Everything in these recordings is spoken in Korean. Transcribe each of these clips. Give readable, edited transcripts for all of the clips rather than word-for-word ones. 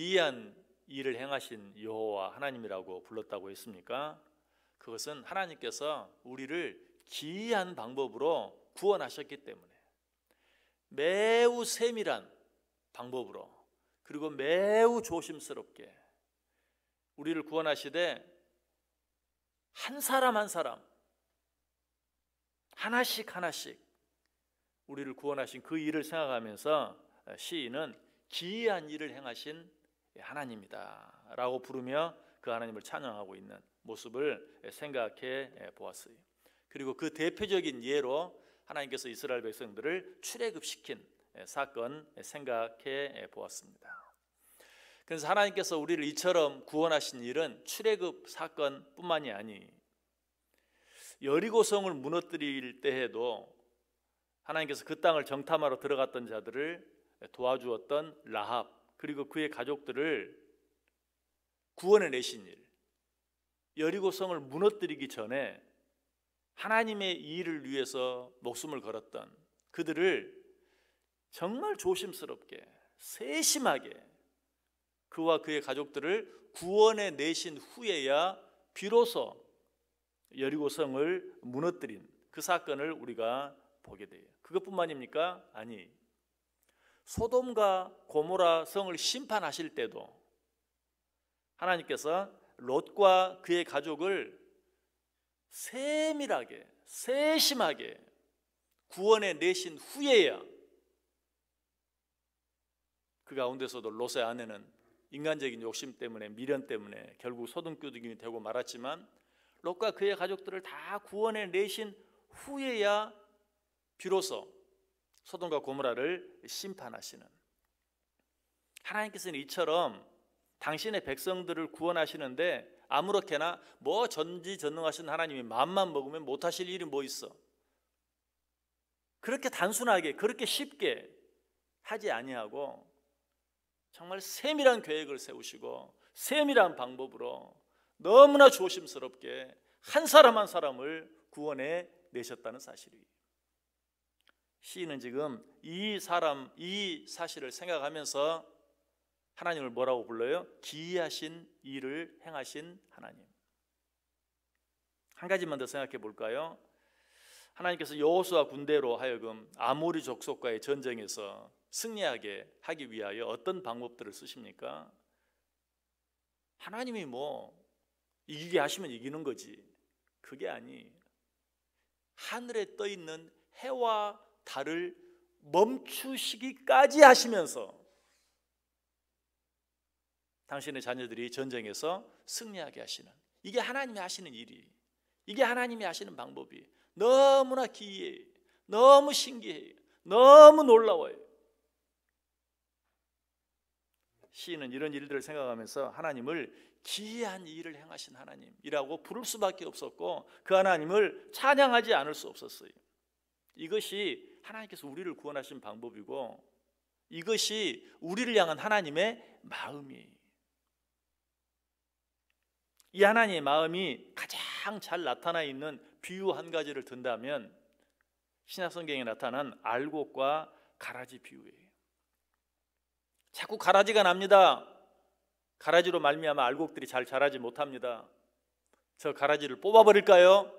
기이한 일을 행하신 여호와 하나님이라고 불렀다고 했습니까? 그것은 하나님께서 우리를 기이한 방법으로 구원하셨기 때문에, 매우 세밀한 방법으로, 그리고 매우 조심스럽게 우리를 구원하시되 한 사람 한 사람 하나씩 하나씩 우리를 구원하신 그 일을 생각하면서 시인은 기이한 일을 행하신 하나님이다 라고 부르며 그 하나님을 찬양하고 있는 모습을 생각해 보았어요. 그리고 그 대표적인 예로 하나님께서 이스라엘 백성들을 출애굽시킨 사건 생각해 보았습니다. 그래서 하나님께서 우리를 이처럼 구원하신 일은 출애굽 사건뿐만이 아니, 여리고성을 무너뜨릴 때에도 하나님께서 그 땅을 정탐하러 들어갔던 자들을 도와주었던 라합, 그리고 그의 가족들을 구원해 내신 일, 여리고성을 무너뜨리기 전에 하나님의 일을 위해서 목숨을 걸었던 그들을 정말 조심스럽게 세심하게 그와 그의 가족들을 구원해 내신 후에야 비로소 여리고성을 무너뜨린 그 사건을 우리가 보게 돼요. 그것뿐만입니까? 아니, 소돔과 고모라 성을 심판하실 때도 하나님께서 롯과 그의 가족을 세밀하게 세심하게 구원해 내신 후에야 그 가운데서도 롯의 아내는 인간적인 욕심 때문에, 미련 때문에 결국 소돔교도인이 되고 말았지만, 롯과 그의 가족들을 다 구원해 내신 후에야 비로소 소돔과 고모라를 심판하시는, 하나님께서는 이처럼 당신의 백성들을 구원하시는데 아무렇게나 뭐 전지전능하신 하나님이 마음만 먹으면 못하실 일이 뭐 있어, 그렇게 단순하게 그렇게 쉽게 하지 아니하고 정말 세밀한 계획을 세우시고 세밀한 방법으로 너무나 조심스럽게 한 사람 한 사람을 구원해 내셨다는 사실이, 시인은 지금 이 사실을 생각하면서 하나님을 뭐라고 불러요? 기이하신 일을 행하신 하나님. 한 가지만 더 생각해 볼까요? 하나님께서 여호수아 군대로 하여금 아모리 족속과의 전쟁에서 승리하게 하기 위하여 어떤 방법들을 쓰십니까? 하나님이 뭐 이기게 하시면 이기는 거지, 그게 아니, 하늘에 떠 있는 해와 달을 멈추시기까지 하시면서 당신의 자녀들이 전쟁에서 승리하게 하시는, 이게 하나님이 하시는 일이, 이게 하나님이 하시는 방법이 너무나 기이해요. 너무 신기해요. 너무 놀라워요. 시인은 이런 일들을 생각하면서 하나님을 기이한 일을 행하신 하나님이라고 부를 수밖에 없었고, 그 하나님을 찬양하지 않을 수 없었어요. 이것이 하나님께서 우리를 구원하신 방법이고, 이것이 우리를 향한 하나님의 마음이에요. 이 하나님의 마음이 가장 잘 나타나 있는 비유 한 가지를 든다면 신약성경에 나타난 알곡과 가라지 비유예요. 자꾸 가라지가 납니다. 가라지로 말미암아 알곡들이 잘 자라지 못합니다. 저 가라지를 뽑아버릴까요?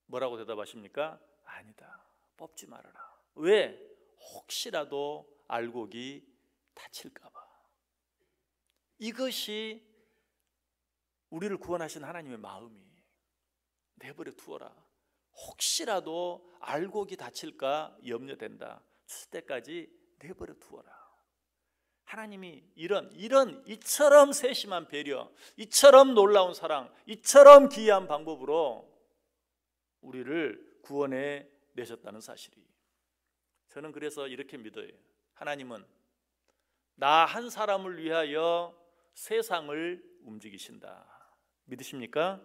뭐라고 대답하십니까? 아니다, 뽑지 말아라. 왜? 혹시라도 알곡이 다칠까 봐. 이것이 우리를 구원하신 하나님의 마음이, 내버려 두어라. 혹시라도 알곡이 다칠까 염려된다. 출 때까지 내버려 두어라. 하나님이 이처럼 세심한 배려, 이처럼 놀라운 사랑, 이처럼 기이한 방법으로 우리를 구원해 내셨다는 사실이, 저는 그래서 이렇게 믿어요. 하나님은 나 한 사람을 위하여 세상을 움직이신다. 믿으십니까?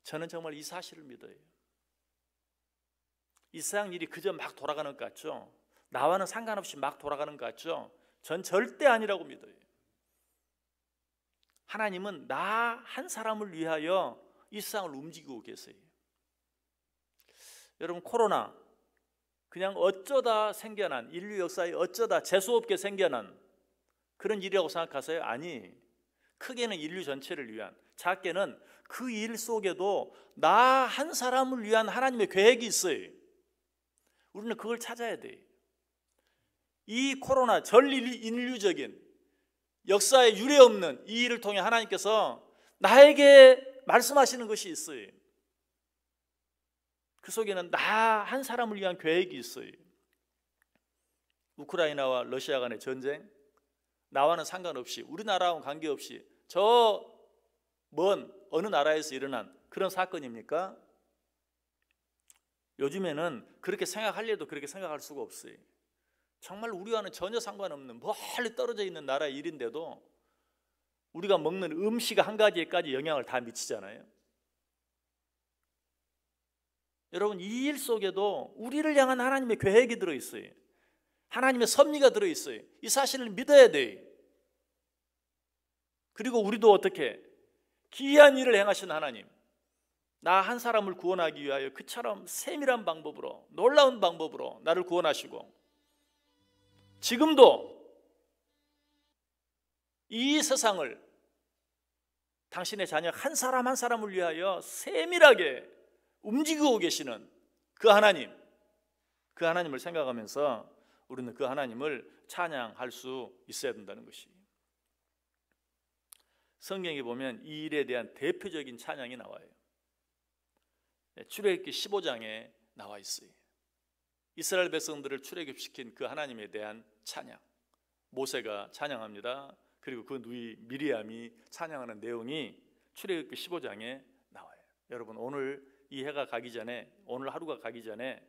저는 정말 이 사실을 믿어요. 이 세상 일이 그저 막 돌아가는 것 같죠? 나와는 상관없이 막 돌아가는 것 같죠? 전 절대 아니라고 믿어요. 하나님은 나 한 사람을 위하여 이 세상을 움직이고 계세요. 여러분, 코로나 그냥 어쩌다 생겨난, 인류 역사에 어쩌다 재수없게 생겨난 그런 일이라고 생각하세요? 아니, 크게는 인류 전체를 위한, 작게는 그 일 속에도 나 한 사람을 위한 하나님의 계획이 있어요. 우리는 그걸 찾아야 돼요. 이 코로나 전 인류적인 역사에 유례없는 이 일을 통해 하나님께서 나에게 말씀하시는 것이 있어요. 그 속에는 나 한 사람을 위한 계획이 있어요. 우크라이나와 러시아 간의 전쟁, 나와는 상관없이, 우리나라와는 관계없이 저 먼 어느 나라에서 일어난 그런 사건입니까? 요즘에는 그렇게 생각하려도 그렇게 생각할 수가 없어요. 정말 우리와는 전혀 상관없는 멀리 떨어져 있는 나라의 일인데도 우리가 먹는 음식 한 가지에까지 영향을 다 미치잖아요. 여러분, 이 일 속에도 우리를 향한 하나님의 계획이 들어있어요. 하나님의 섭리가 들어있어요. 이 사실을 믿어야 돼요. 그리고 우리도 어떻게 기이한 일을 행하신 하나님, 나 한 사람을 구원하기 위하여 그처럼 세밀한 방법으로, 놀라운 방법으로 나를 구원하시고, 지금도 이 세상을 당신의 자녀 한 사람 한 사람을 위하여 세밀하게 움직이고 계시는 그 하나님, 그 하나님을 생각하면서 우리는 그 하나님을 찬양할 수 있어야 된다는 것이, 성경에 보면 이 일에 대한 대표적인 찬양이 나와요. 출애굽기 15장에 나와 있어요. 이스라엘 백성들을 출애굽시킨 그 하나님에 대한 찬양, 모세가 찬양합니다. 그리고 그 누이 미리암이 찬양하는 내용이 출애굽기 15장에 나와요. 여러분, 오늘 이 해가 가기 전에, 오늘 하루가 가기 전에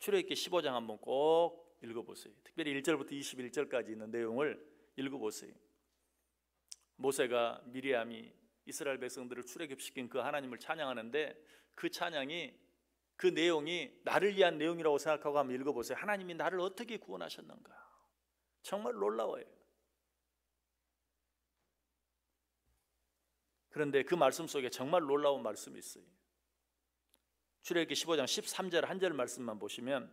출애굽기 15장 한번 꼭 읽어보세요. 특별히 1절부터 21절까지 있는 내용을 읽어보세요. 모세가 미리암이 이스라엘 백성들을 출애굽시킨 그 하나님을 찬양하는데, 그 찬양이, 그 내용이 나를 위한 내용이라고 생각하고 한번 읽어보세요. 하나님이 나를 어떻게 구원하셨는가, 정말 놀라워요. 그런데 그 말씀 속에 정말 놀라운 말씀이 있어요. 출애굽기 15장 13절 한 절 말씀만 보시면,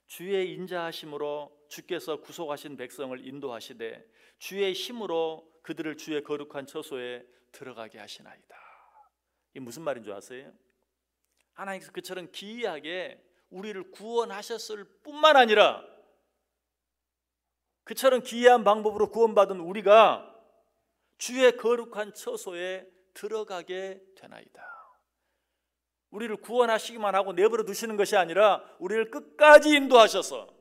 주의 인자하심으로 주께서 구속하신 백성을 인도하시되 주의 힘으로 그들을 주의 거룩한 처소에 들어가게 하시나이다. 이게 무슨 말인 줄 아세요? 하나님께서 그처럼 기이하게 우리를 구원하셨을 뿐만 아니라 그처럼 기이한 방법으로 구원받은 우리가 주의 거룩한 처소에 들어가게 되나이다. 우리를 구원하시기만 하고 내버려 두시는 것이 아니라 우리를 끝까지 인도하셔서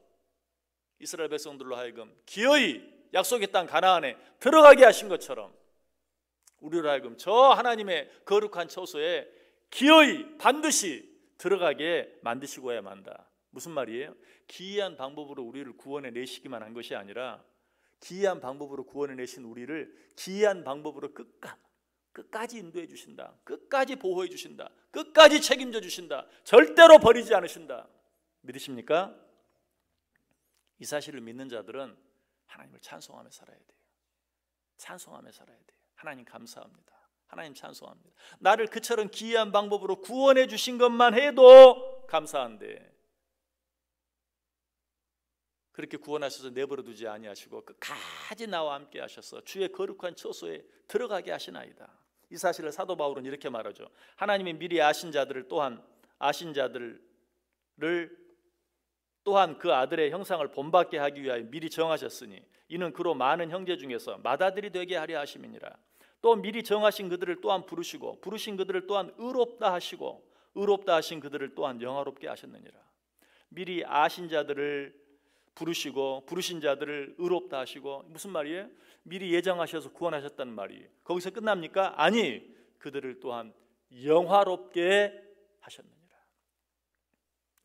이스라엘 백성들로 하여금 기어이 약속의 땅 가나안에 들어가게 하신 것처럼 우리로 하여금 저 하나님의 거룩한 처소에 기어이 반드시 들어가게 만드시고야 만다. 무슨 말이에요? 기이한 방법으로 우리를 구원해 내시기만 한 것이 아니라 기이한 방법으로 구원해 내신 우리를 기이한 방법으로 끝까지 인도해 주신다. 끝까지 보호해 주신다. 끝까지 책임져 주신다. 절대로 버리지 않으신다. 믿으십니까? 이 사실을 믿는 자들은 하나님을 찬송하며 살아야 돼요. 찬송하며 살아야 돼요. 하나님 감사합니다. 하나님 찬송합니다. 나를 그처럼 기이한 방법으로 구원해 주신 것만 해도 감사한데, 그렇게 구원하셔서 내버려 두지 아니하시고 끝까지 나와 함께 하셔서 주의 거룩한 처소에 들어가게 하시나이다. 이 사실을 사도 바울은 이렇게 말하죠. 하나님이 미리 아신 자들을 또한 그 아들의 형상을 본받게 하기 위하여 미리 정하셨으니 이는 그로 많은 형제 중에서 맏아들이 되게 하려 하심이니라. 또 미리 정하신 그들을 또한 부르시고 부르신 그들을 또한 의롭다 하시고 의롭다 하신 그들을 또한 영화롭게 하셨느니라. 미리 아신 자들을 부르시고 부르신 자들을 의롭다 하시고, 무슨 말이에요? 미리 예정하셔서 구원하셨다는 말이에요. 거기서 끝납니까? 아니, 그들을 또한 영화롭게 하셨느니라.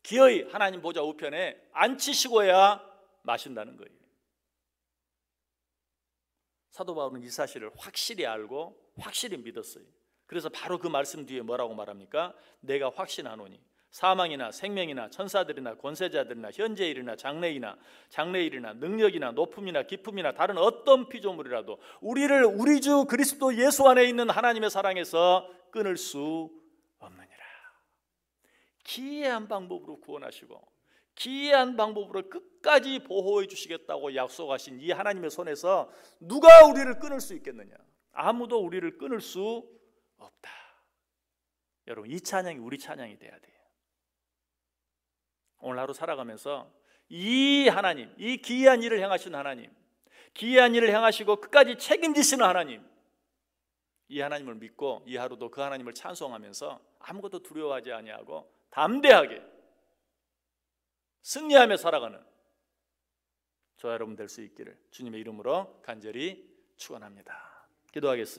기어이 하나님 보좌 우편에 앉히시고야 마신다는 거예요. 사도 바울은 이 사실을 확실히 알고 확실히 믿었어요. 그래서 바로 그 말씀 뒤에 뭐라고 말합니까? 내가 확신하노니 사망이나 생명이나 천사들이나 권세자들이나 현재일이나 장래일이나 능력이나 높음이나 깊음이나 다른 어떤 피조물이라도 우리를 우리 주 그리스도 예수 안에 있는 하나님의 사랑에서 끊을 수 없느니라. 기이한 방법으로 구원하시고 기이한 방법으로 끝까지 보호해 주시겠다고 약속하신 이 하나님의 손에서 누가 우리를 끊을 수 있겠느냐? 아무도 우리를 끊을 수 없다. 여러분, 이 찬양이 우리 찬양이 돼야 돼요. 오늘 하루 살아가면서 이 하나님, 이 기이한 일을 행하신 하나님, 기이한 일을 행하시고 끝까지 책임지시는 하나님, 이 하나님을 믿고 이 하루도 그 하나님을 찬송하면서 아무것도 두려워하지 아니하고 담대하게 승리하며 살아가는 저와 여러분 될 수 있기를 주님의 이름으로 간절히 축원합니다. 기도하겠습니다.